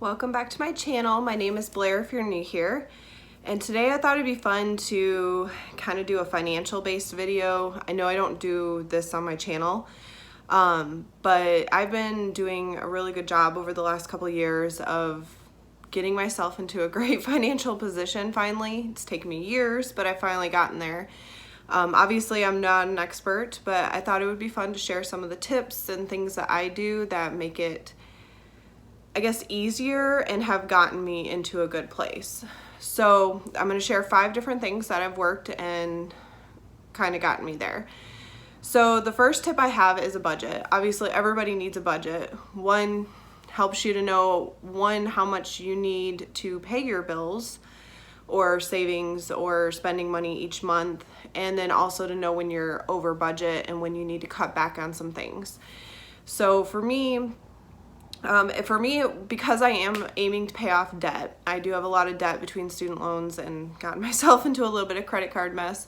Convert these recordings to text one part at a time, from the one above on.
Welcome back to my channel. My name is Blair if you're new here. And today I thought it'd be fun to kind of do a financial based video. I know I don't do this on my channel, but I've been doing a really good job over the last couple of years of getting myself into a great financial position finally. It's taken me years, but I've finally gotten there. Obviously I'm not an expert, but I thought it would be fun to share some of the tips and things that I do that make it, I guess, easier and have gotten me into a good place. So I'm going to share 5 different things that have worked and kind of gotten me there. So the first tip I have is a budget. Obviously everybody needs a budget. One helps you to know, how much you need to pay your bills or savings or spending money each month, and then also to know when you're over budget and when you need to cut back on some things. So for me, because I am aiming to pay off debt, I do have a lot of debt between student loans and gotten myself into a little bit of credit card mess.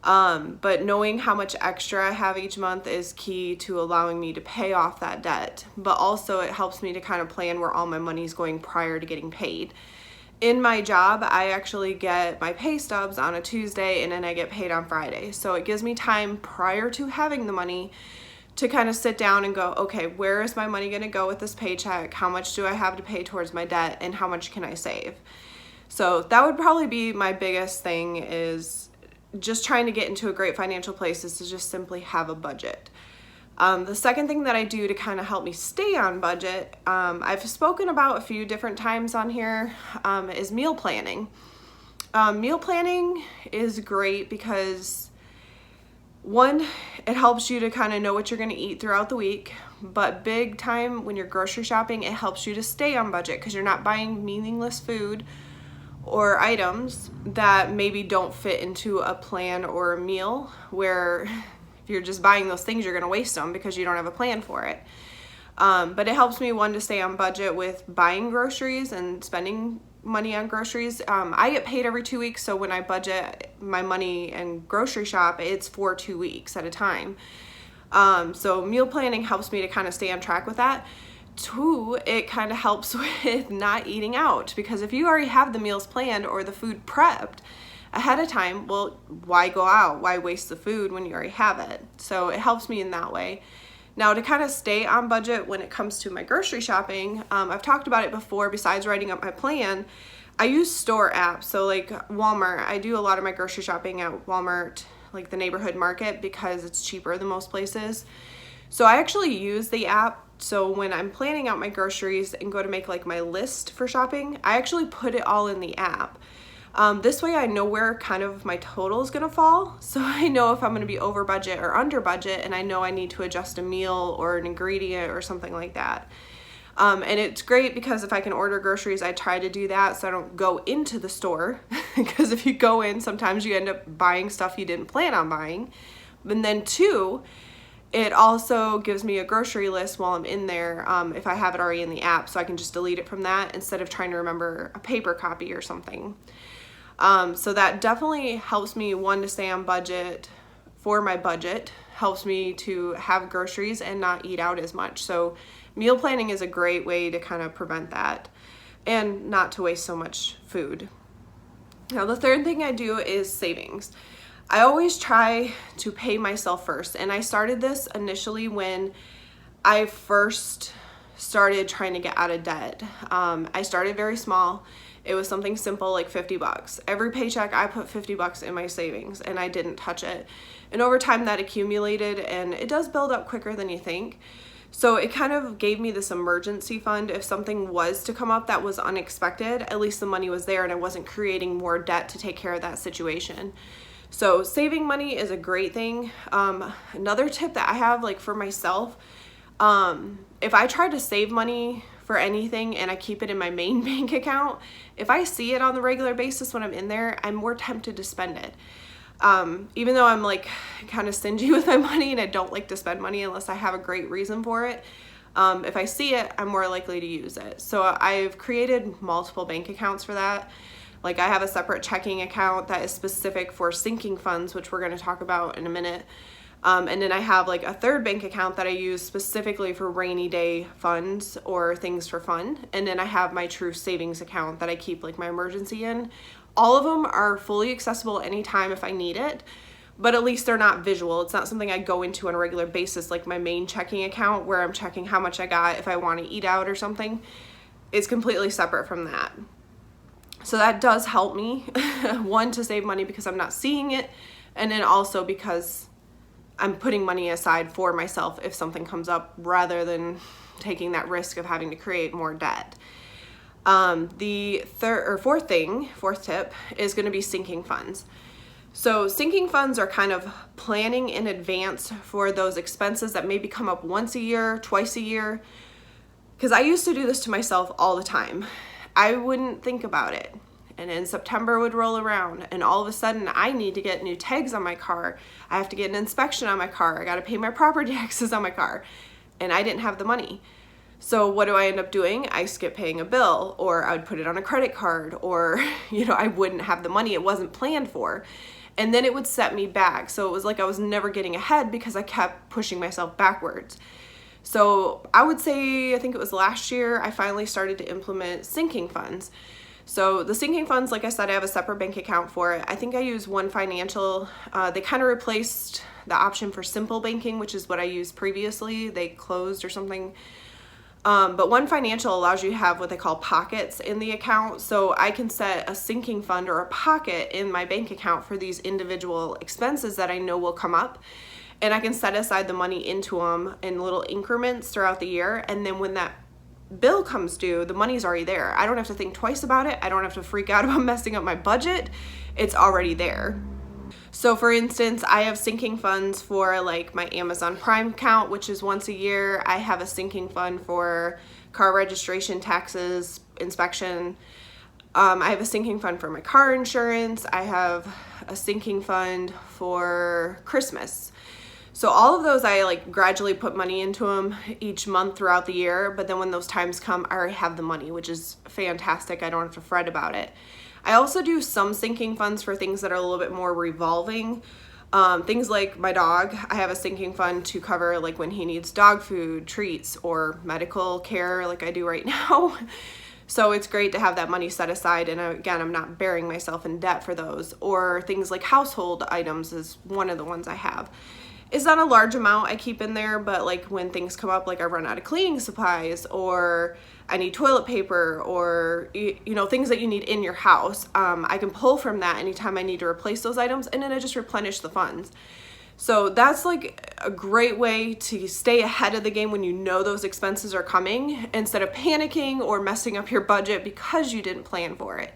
But knowing how much extra I have each month is key to allowing me to pay off that debt. But also it helps me to kind of plan where all my money is going prior to getting paid. In my job, I actually get my pay stubs on a Tuesday and then I get paid on Friday. So it gives me time prior to having the money to kind of sit down and go, okay, where is my money going to go with this paycheck? How much do I have to pay towards my debt, and how much can I save? So that would probably be my biggest thing, is just trying to get into a great financial place, is to just simply have a budget. The second thing that I do to kind of help me stay on budget, I've spoken about a few different times on here, is meal planning. Meal planning is great because, one, it helps you to kind of know what you're going to eat throughout the week, but big time when you're grocery shopping, it helps you to stay on budget because you're not buying meaningless food or items that maybe don't fit into a plan or a meal, where if you're just buying those things, you're going to waste them because you don't have a plan for it. But it helps me, one, to stay on budget with buying groceries and spending money on groceries. I get paid every 2 weeks, so when I budget my money and grocery shop, it's for 2 weeks at a time. So meal planning helps me to kind of stay on track with that. 2, it kind of helps with not eating out, because if you already have the meals planned or the food prepped ahead of time, well, why go out? Why waste the food when you already have it? So it helps me in that way. Now, to kind of stay on budget when it comes to my grocery shopping, I've talked about it before. Besides writing up my plan, I use store apps. So like Walmart, I do a lot of my grocery shopping at Walmart, like the neighborhood market, because it's cheaper than most places. So I actually use the app. So when I'm planning out my groceries and go to make like my list for shopping, I actually put it all in the app. This way I know where kind of my total is going to fall. So I know if I'm going to be over budget or under budget, and I know I need to adjust a meal or an ingredient or something like that. And it's great because if I can order groceries, I try to do that so I don't go into the store, because if you go in, sometimes you end up buying stuff you didn't plan on buying. And then 2, it also gives me a grocery list while I'm in there, if I have it already in the app, so I can just delete it from that instead of trying to remember a paper copy or something. So that definitely helps me, one, to stay on budget for my budget, helps me to have groceries and not eat out as much. So meal planning is a great way to kind of prevent that and not to waste so much food. Now, the third thing I do is savings. I always try to pay myself first, and I started this initially when I first started trying to get out of debt. I started very small. It was something simple like $50. Every paycheck I put $50 in my savings, and I didn't touch it. And over time that accumulated, and it does build up quicker than you think. So it kind of gave me this emergency fund. If something was to come up that was unexpected, at least the money was there and I wasn't creating more debt to take care of that situation. So saving money is a great thing. Another tip that I have, like for myself, if I try to save money for anything and I keep it in my main bank account, if I see it on the regular basis when I'm in there, I'm more tempted to spend it. Even though I'm like kind of stingy with my money and I don't like to spend money unless I have a great reason for it, if I see it, I'm more likely to use it. So I've created multiple bank accounts for that. Like I have a separate checking account that is specific for sinking funds, which we're going to talk about in a minute. And then I have like a third bank account that I use specifically for rainy day funds or things for fun. And then I have my true savings account that I keep like my emergency in. All of them are fully accessible anytime if I need it, but at least they're not visual. It's not something I go into on a regular basis, like my main checking account where I'm checking how much I got if I want to eat out or something. It's completely separate from that. So that does help me, one, to save money because I'm not seeing it, and then also because I'm putting money aside for myself if something comes up rather than taking that risk of having to create more debt. The fourth tip is going to be sinking funds. So sinking funds are kind of planning in advance for those expenses that maybe come up once a year, twice a year. Because I used to do this to myself all the time. I wouldn't think about it. And then September would roll around and all of a sudden I need to get new tags on my car. I have to get an inspection on my car. I got to pay my property taxes on my car. And I didn't have the money. So what do I end up doing? I skip paying a bill, or I would put it on a credit card, or, I wouldn't have the money. It wasn't planned for. And then it would set me back. So it was like I was never getting ahead because I kept pushing myself backwards. So I would say, I think it was last year, I finally started to implement sinking funds. So the sinking funds, like I said, I have a separate bank account for it. I think I use One Financial. They kind of replaced the option for simple banking, which is what I used previously. They closed or something. But One Financial allows you to have what they call pockets in the account. So I can set a sinking fund or a pocket in my bank account for these individual expenses that I know will come up. And I can set aside the money into them in little increments throughout the year. And then when that bill comes due, the money's already there. I don't have to think twice about it. I don't have to freak out about messing up my budget. It's already there. So for instance, I have sinking funds for like my Amazon Prime account, which is once a year. I have a sinking fund for car registration, taxes, inspection. I have a sinking fund for my car insurance. I have a sinking fund for Christmas. So all of those, I like gradually put money into them each month throughout the year. But then when those times come, I already have the money, which is fantastic. I don't have to fret about it. I also do some sinking funds for things that are a little bit more revolving. Things like my dog, I have a sinking fund to cover like when he needs dog food, treats, or medical care like I do right now. So it's great to have that money set aside, and again, I'm not burying myself in debt for those. Or things like household items is one of the ones I have. It's not a large amount I keep in there, but like when things come up, like I run out of cleaning supplies, or I need toilet paper, or things that you need in your house, I can pull from that anytime I need to replace those items, and then I just replenish the funds. So that's like a great way to stay ahead of the game when you know those expenses are coming, instead of panicking or messing up your budget because you didn't plan for it.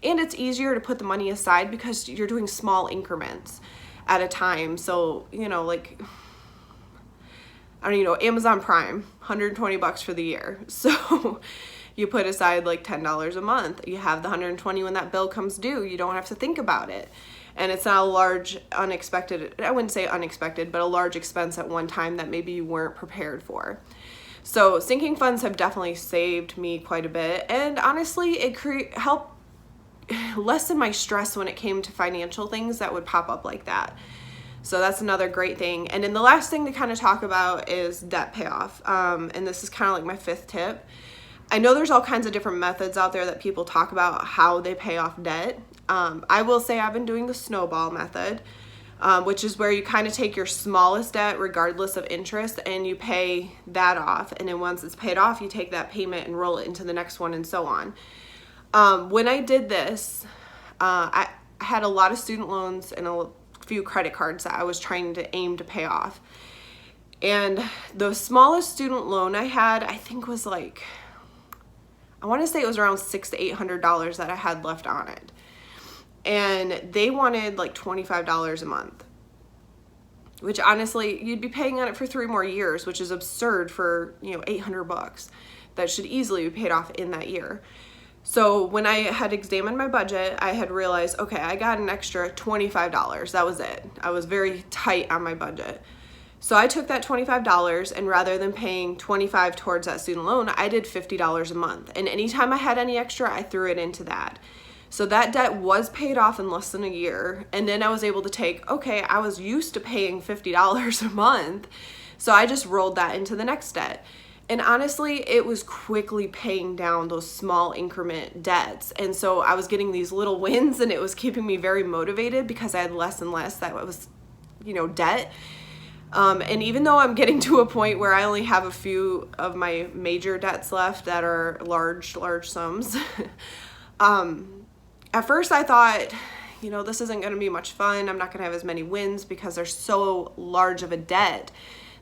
And it's easier to put the money aside because you're doing small increments at a time. So, like, I don't know, Amazon Prime, $120 for the year. So you put aside like $10 a month. You have the $120 when that bill comes due. You don't have to think about it. And it's not a large unexpected, I wouldn't say unexpected, but a large expense at one time that maybe you weren't prepared for. So sinking funds have definitely saved me quite a bit. And honestly, it helped lessen my stress when it came to financial things that would pop up like that. So that's another great thing. And then the last thing to kind of talk about is debt payoff. And this is kind of like my fifth tip. I know there's all kinds of different methods out there that people talk about how they pay off debt. I will say I've been doing the snowball method, which is where you kind of take your smallest debt regardless of interest and you pay that off. And then once it's paid off, you take that payment and roll it into the next one and so on. When I did this, I had a lot of student loans and a few credit cards that I was trying to aim to pay off. And the smallest student loan I had, I think was like, I want to say it was around $600 to $800 that I had left on it. And they wanted like $25 a month, which honestly, you'd be paying on it for 3 more years, which is absurd for, $800. That should easily be paid off in that year. So when I had examined my budget, I had realized, okay, I got an extra $25. That was it. I was very tight on my budget. So I took that $25, and rather than paying $25 towards that student loan, I did $50 a month. And anytime I had any extra, I threw it into that. So that debt was paid off in less than a year. And then I was able to take, okay, I was used to paying $50 a month. So I just rolled that into the next debt. And honestly, it was quickly paying down those small increment debts. And so I was getting these little wins, and it was keeping me very motivated because I had less and less that was, debt. And even though I'm getting to a point where I only have a few of my major debts left that are large sums, at first I thought, this isn't going to be much fun. I'm not going to have as many wins because they're so large of a debt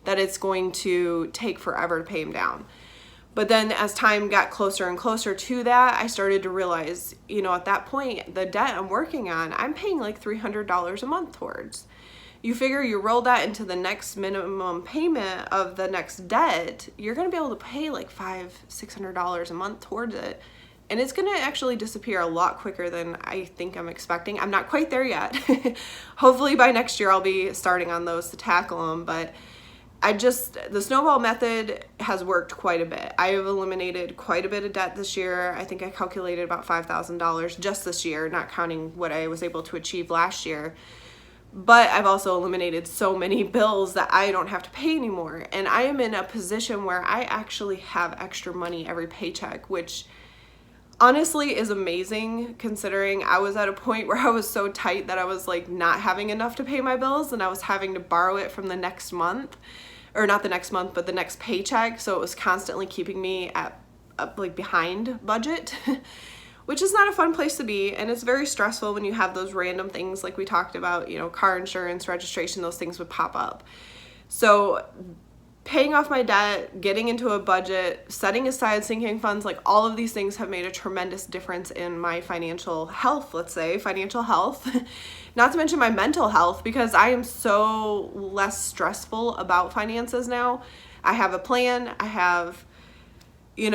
that it's going to take forever to pay them down. But then as time got closer and closer to that, I started to realize, at that point, the debt I'm working on, I'm paying like $300 a month towards. You figure you roll that into the next minimum payment of the next debt, you're going to be able to pay like $500-600 a month towards it. And it's going to actually disappear a lot quicker than I think I'm expecting. I'm not quite there yet. Hopefully by next year I'll be starting on those to tackle them, but the snowball method has worked quite a bit. I have eliminated quite a bit of debt this year. I think I calculated about $5,000 just this year, not counting what I was able to achieve last year. But I've also eliminated so many bills that I don't have to pay anymore. And I am in a position where I actually have extra money every paycheck, which honestly is amazing considering I was at a point where I was so tight that I was like not having enough to pay my bills, and I was having to borrow it from the next month. Or not the next month, but the next paycheck. So it was constantly keeping me at like behind budget, which is not a fun place to be. And it's very stressful when you have those random things like we talked about, car insurance, registration, those things would pop up. So paying off my debt, getting into a budget, setting aside sinking funds, like all of these things have made a tremendous difference in my financial health, not to mention my mental health, because I am so less stressful about finances now. I have a plan, I have,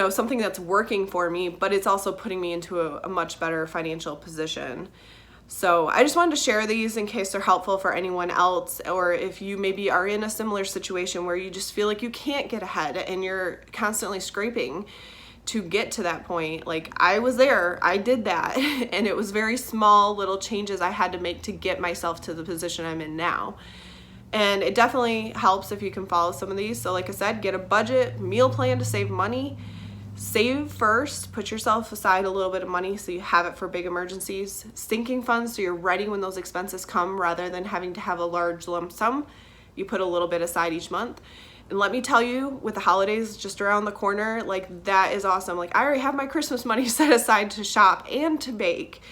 something that's working for me, but it's also putting me into a much better financial position. So I just wanted to share these in case they're helpful for anyone else, or if you maybe are in a similar situation where you just feel like you can't get ahead and you're constantly scraping to get to that point. Like I was there, I did that, and it was very small little changes I had to make to get myself to the position I'm in now. And it definitely helps if you can follow some of these. So like I said, get a budget, meal plan to save money. Save first, put yourself aside a little bit of money so you have it for big emergencies. Sinking funds so you're ready when those expenses come rather than having to have a large lump sum. You put a little bit aside each month. And let me tell you, with the holidays just around the corner, like that is awesome. Like I already have my Christmas money set aside to shop and to bake,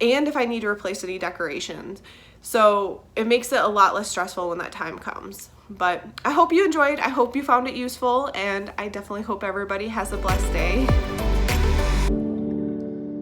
and if I need to replace any decorations. So it makes it a lot less stressful when that time comes. But I hope you enjoyed. I hope you found it useful, and I definitely hope everybody has a blessed day.